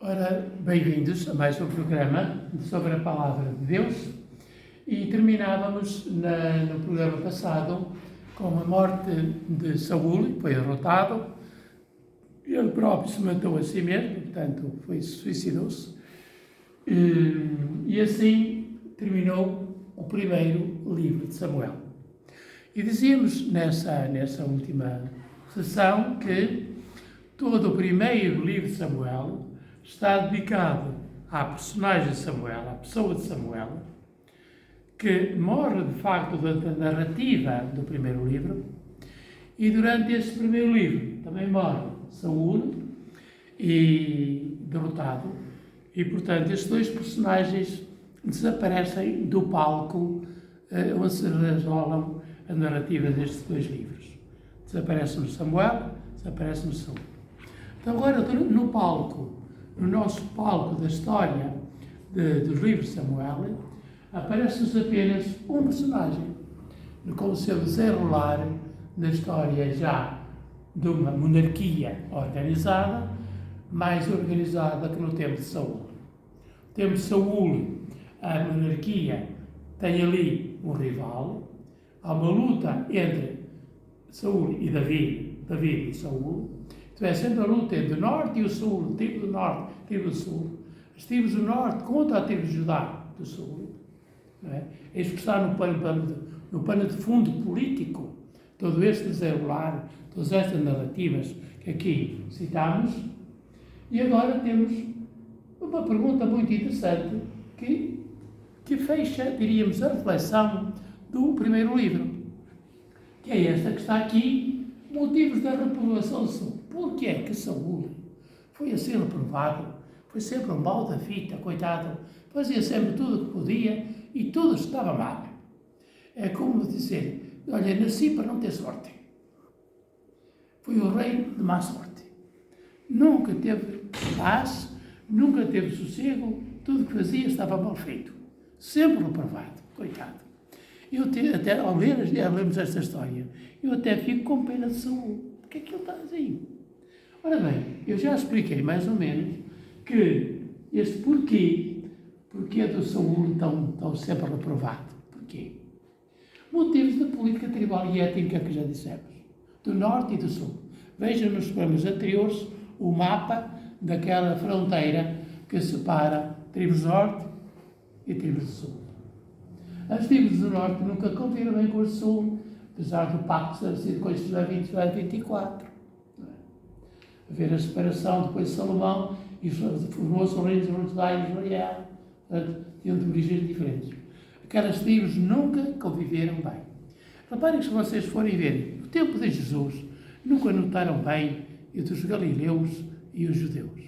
Ora, bem-vindos a mais um programa sobre a Palavra de Deus e terminávamos no programa passado com a morte de Saúl, que foi derrotado, ele próprio se matou a si mesmo, portanto, suicidou-se, e assim terminou o primeiro livro de Samuel. E dizíamos nessa última sessão que todo o primeiro livro de Samuel está dedicado à personagem de Samuel, à pessoa de Samuel, que morre de facto da narrativa do primeiro livro, e durante este primeiro livro também morre Saúl e derrotado, e portanto estes dois personagens desaparecem do palco onde se resolam a narrativa destes dois livros. Desaparece-nos Samuel, desaparece-nos Saúl. Então agora no palco, no nosso palco da história dos livros de Samuel, aparece-nos apenas um personagem, com o seu desenrolar na história já de uma monarquia organizada, mais organizada que no tempo de Saúl. No tempo de Saúl, a monarquia tem ali um rival, há uma luta entre Saúl e David e Saúl. Então é sempre a luta entre o norte e o sul, a tribo do norte, a tribo do sul. As tribos do norte contra a tribo de Judá do sul. Não é? Isso que está no pano de fundo político, todo este desenrolar, todas estas narrativas que aqui citamos. E agora temos uma pergunta muito interessante que fecha, diríamos, a reflexão do primeiro livro, que é esta que está aqui, motivos da reprovação de Saúl. Por que é que Saúl foi assim reprovado? Foi sempre um mal da fita, coitado, fazia sempre tudo o que podia e tudo estava mal. É como dizer, olha, nasci para não ter sorte. Foi o rei de má sorte. Nunca teve paz, nunca teve sossego, tudo o que fazia estava mal feito. Sempre reprovado, coitado. Até ao lermos esta história, eu até fico com pena de Saúl. Porque é que ele está assim? Ora bem, eu já expliquei mais ou menos que este porquê do Saúl tão sempre reprovado. Porquê? Motivos da política tribal e étnica que já dissemos, do norte e do sul. Vejam nos programas anteriores o mapa daquela fronteira que separa tribos do norte e tribos do sul. As tribos do norte nunca conviveram bem com as do sul, apesar do pacto ter sido com estes 24. Haver a separação depois de Salomão e formou-se o reino de Judá e Israel, tinham de origens diferentes. Aquelas tribos nunca conviveram bem. Reparem que se vocês forem ver, no tempo de Jesus, nunca notaram bem entre os galileus e os judeus.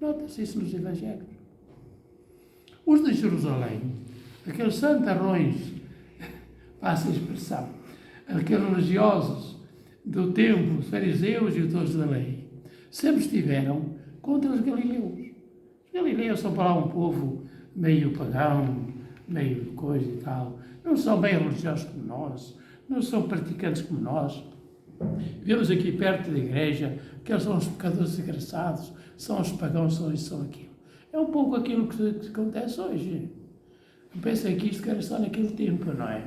Nota-se isso nos evangelhos. Os de Jerusalém, aqueles santarrões, passa a expressão, aqueles religiosos do templo, os fariseus e os doutores da lei, sempre estiveram contra os galileus. Os galileus são para lá um povo meio pagão, meio coisa e tal. Não são bem religiosos como nós, não são praticantes como nós. Vemos aqui perto da igreja que eles são os pecadores desgraçados, são os pagãos, são isso, são aquilo. É um pouco aquilo que acontece hoje. Não pensem que isto era só naquele tempo, não é?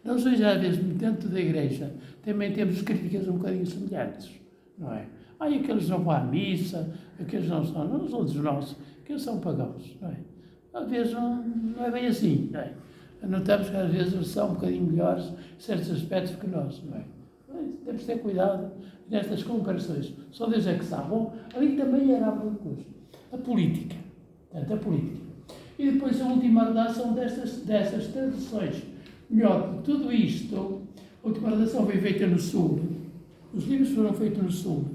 Nós hoje, às vezes, dentro da igreja, também temos críticas um bocadinho semelhantes, não é? Aqueles não vão à missa, aqueles não são dos nossos, aqueles são pagãos, não é? Às vezes não é bem assim, não é? Notamos que às vezes eles são um bocadinho melhores em certos aspectos que nós, não é? Temos de ter cuidado nestas comparações. Só Deus é que sabe. Bom, ali também era a política. Portanto, a política. E depois a última redação dessas traduções. Melhor, tudo isto, a última redação foi feita no sul. Os livros foram feitos no sul.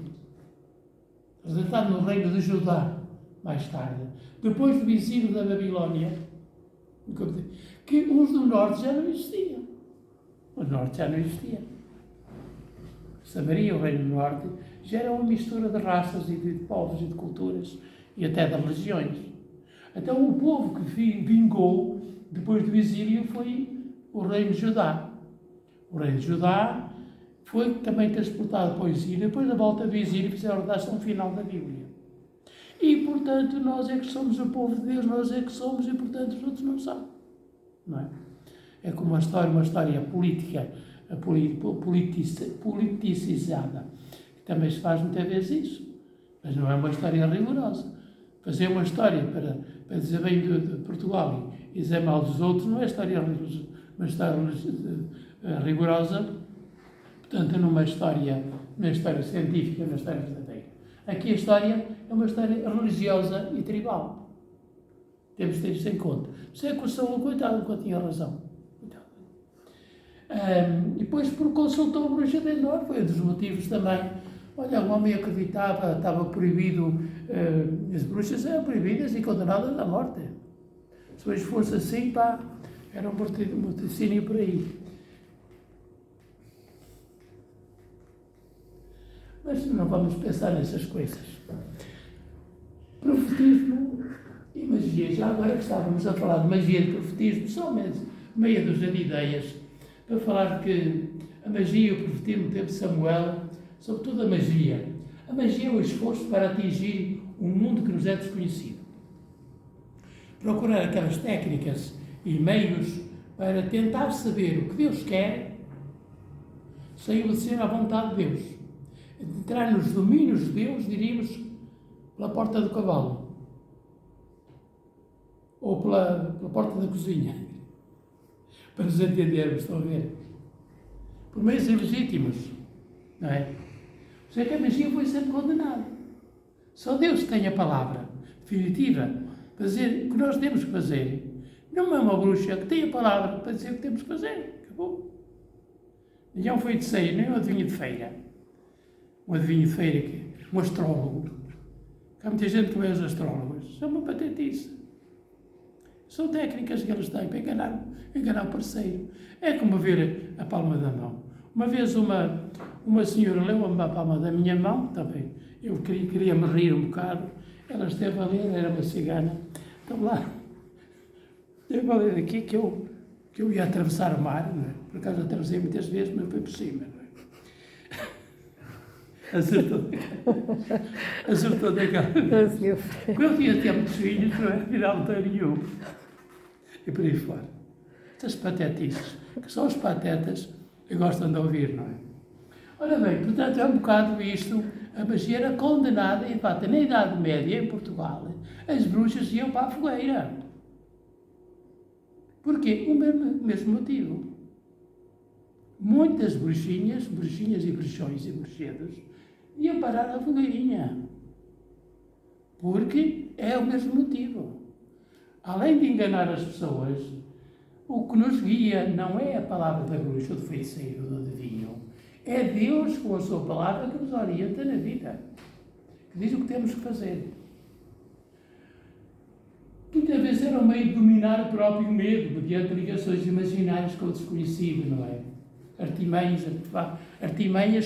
Redatado no reino de Judá, mais tarde. Depois do exílio da Babilónia, que os do norte já não existiam. O norte já não existia. Samaria, o reino do norte, já era uma mistura de raças e de povos e de culturas e até de religiões. Então o povo que vingou depois do exílio foi o reino de Judá. O reino de Judá foi também transportado para o exílio, depois da volta do exílio fizeram a redação final da Bíblia. E, portanto, nós é que somos o povo de Deus, nós é que somos e, portanto, os outros não são. Não é? É como uma história política, politicizada. Também se faz muitas vezes isso, mas não é uma história rigorosa. Fazer uma história para dizer bem de Portugal e dizer mal dos outros não é uma história rigorosa, portanto, numa história científica, uma história verdadeira. Aqui a história é uma história religiosa e tribal. Temos de ter isso em conta. Isso é que o Saúl, coitado, nunca tinha razão. E depois, porque consultou a bruxa de Endor, foi um dos motivos também. Olha, o homem acreditava, estava proibido, as bruxas eram proibidas e condenadas à morte. Se hoje fosse assim, pá, era um morticínio por aí. Mas não vamos pensar nessas coisas. Profetismo e magia. Já agora que estávamos a falar de magia e profetismo, só meia dúzia de ideias para falar que a magia e o profetismo teve Samuel, sobretudo a magia. A magia é o esforço para atingir um mundo que nos é desconhecido. Procurar aquelas técnicas e meios para tentar saber o que Deus quer sem obedecer à vontade de Deus. Entrar nos domínios de Deus, diríamos, pela porta do cavalo. Ou pela porta da cozinha. Para nos entendermos, estão a ver? Por meios ilegítimos. Não é? Por isso é que a magia foi sempre condenada. Só Deus tem a palavra definitiva para dizer o que nós temos que fazer. Não é uma bruxa que tem a palavra para dizer o que temos que fazer. Acabou. Nem é um feiticeiro, nem um adivinho de feira. Um adivinho de feira, um astrólogo. Há muita gente que vê os astrólogos. São uma patetice. São técnicas que eles têm para enganar o parceiro. É como ver a palma da mão. Uma vez uma senhora leu a palma da minha mão, também. Eu queria me rir um bocado. Ela esteve a ler, era uma cigana. Então lá, esteve a ler aqui que eu ia atravessar o mar, não é? Por acaso atravessei muitas vezes, mas foi por cima, não é? Acertou daquela. Quando eu tinha tempo de filhos, não é? Afinal, não tenho nenhum. E por aí fora. Estas patetices, que só os patetas que gostam de ouvir, não é? Ora bem, portanto, é um bocado isto. A magia era condenada, e, de fato, na Idade Média, em Portugal, as bruxas iam para a fogueira. Porquê? O mesmo motivo. Muitas bruxinhas e bruxões e bruxedos, iam parar à fogueirinha. Porque é o mesmo motivo. Além de enganar as pessoas, o que nos guia não é a palavra da bruxa, do feiticeiro, do adivinho. É Deus, com a sua palavra, que nos orienta na vida. Que diz o que temos que fazer. Muitas vezes era um meio de dominar o próprio medo, mediante ligações imaginárias com o desconhecido, não é? Artimanhas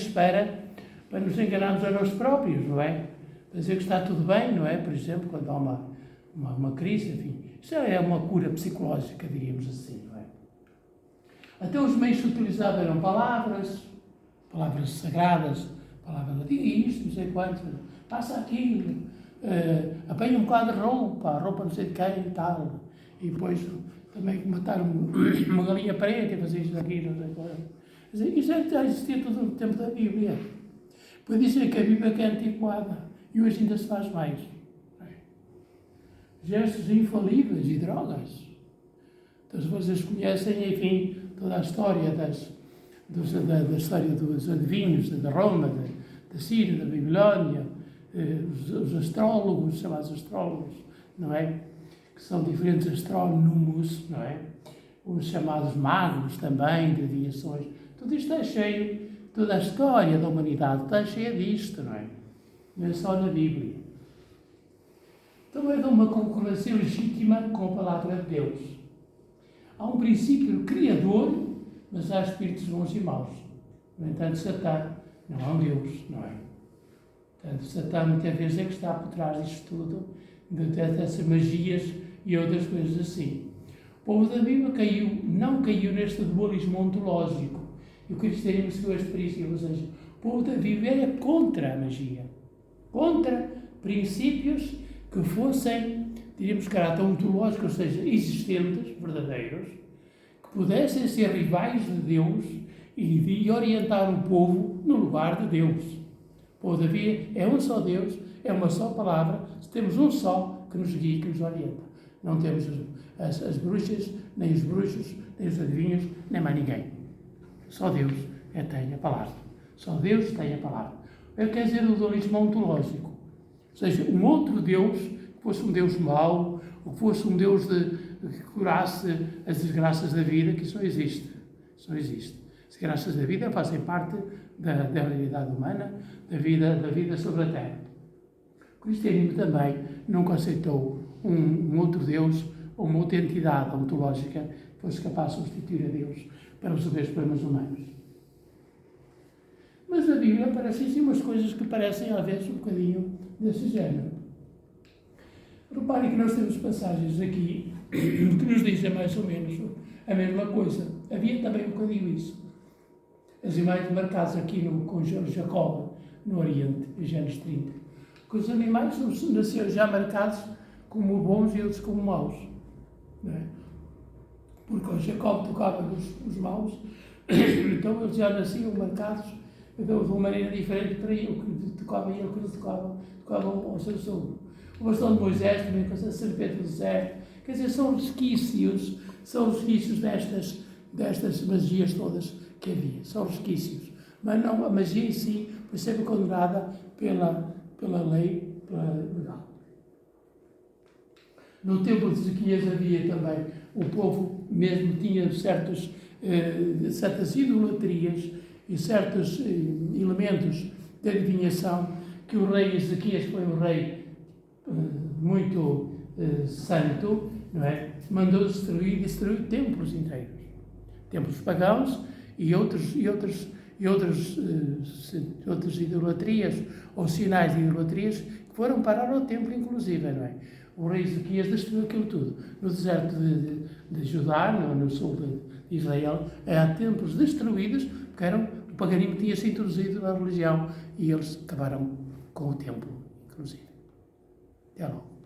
para nos enganarmos a nós próprios, não é? Para dizer que está tudo bem, não é? Por exemplo, quando há uma crise, enfim. Isto é uma cura psicológica, diríamos assim, não é? Até os meios que utilizavam eram palavras sagradas, palavras, diga isto, não sei quanto, passa aquilo, apanha um bocado de roupa, a roupa não sei de quem e tal. E depois também mataram uma galinha preta e fazer isto aqui, não sei quanto. Isso já existia todo o tempo da Bíblia. Pois dizem que a Bíblia é antiquada e hoje ainda se faz mais. Gestos infalíveis e drogas. Então, vocês conhecem, enfim, toda a história da história dos adivinhos, da Roma, da Síria, da Babilónia, os astrólogos, chamados astrólogos, não é? Que são diferentes astrónomos, não é? Os chamados magos também, de adivinhações. Tudo isto está cheio, toda a história da humanidade está cheia disto, não é? Não é só na Bíblia. Então é de uma concorrência legítima com a palavra de Deus. Há um princípio criador, mas há espíritos bons e maus. No entanto, Satã não é um Deus, não é? Portanto, Satã muitas vezes é que está por trás disto tudo, dessas magias e outras coisas assim. O povo da Bíblia não caiu neste dualismo ontológico. E o cristianismo seguiu este princípio, ou seja, o povo da Bíblia era contra a magia, contra princípios que fossem, diríamos, de caráter ontológico, ou seja, existentes, verdadeiros, que pudessem ser rivais de Deus e orientar o povo no lugar de Deus. Todavia, é um só Deus, é uma só palavra, temos um só que nos guia e que nos orienta. Não temos as bruxas, nem os bruxos, nem os adivinhos, nem mais ninguém. Só Deus tem a palavra. Só Deus tem a palavra. Quer dizer o dualismo ontológico. Ou seja, um outro Deus, que fosse um Deus mau, ou que fosse um Deus que curasse as desgraças da vida, que isso não existe. Isso não existe. As desgraças da vida fazem parte da realidade humana, da vida sobre a Terra. O cristianismo também nunca aceitou um outro Deus ou uma outra entidade ontológica que fosse capaz de substituir a Deus para resolver os problemas humanos. Mas na Bíblia aparecem sim umas coisas que parecem, às vezes, um bocadinho desse género. Reparem que nós temos passagens aqui que nos dizem mais ou menos a mesma coisa. Havia também um bocadinho isso. As imagens marcadas aqui com Jacó, no Oriente, em Gênesis 30. Que os animais nasceram já marcados como bons e outros como maus. Não é? Porque o Jacó tocava nos maus, então eles já nasciam marcados de uma maneira diferente para ele, que tocava ele, que eles tocavam ao seu sogro. O bastão de Moisés, também com a serpente do deserto. Quer dizer, são resquícios destas magias todas que havia. São resquícios. Mas não, a magia em si foi sempre condenada pela lei, legal. No tempo de Ezequias havia também, o povo mesmo tinha certas idolatrias e certos elementos de adivinhação, que o rei Ezequias foi um rei muito santo, não é? Mandou destruir templos inteiros. Templos pagãos e outras idolatrias, ou sinais de idolatrias, que foram parar ao templo, inclusive, não é? O rei Ezequias destruiu aquilo tudo. No deserto de Judá, no sul de Israel, há templos destruídos, porque o paganismo tinha se introduzido na religião e eles acabaram com o templo, inclusive. Até logo.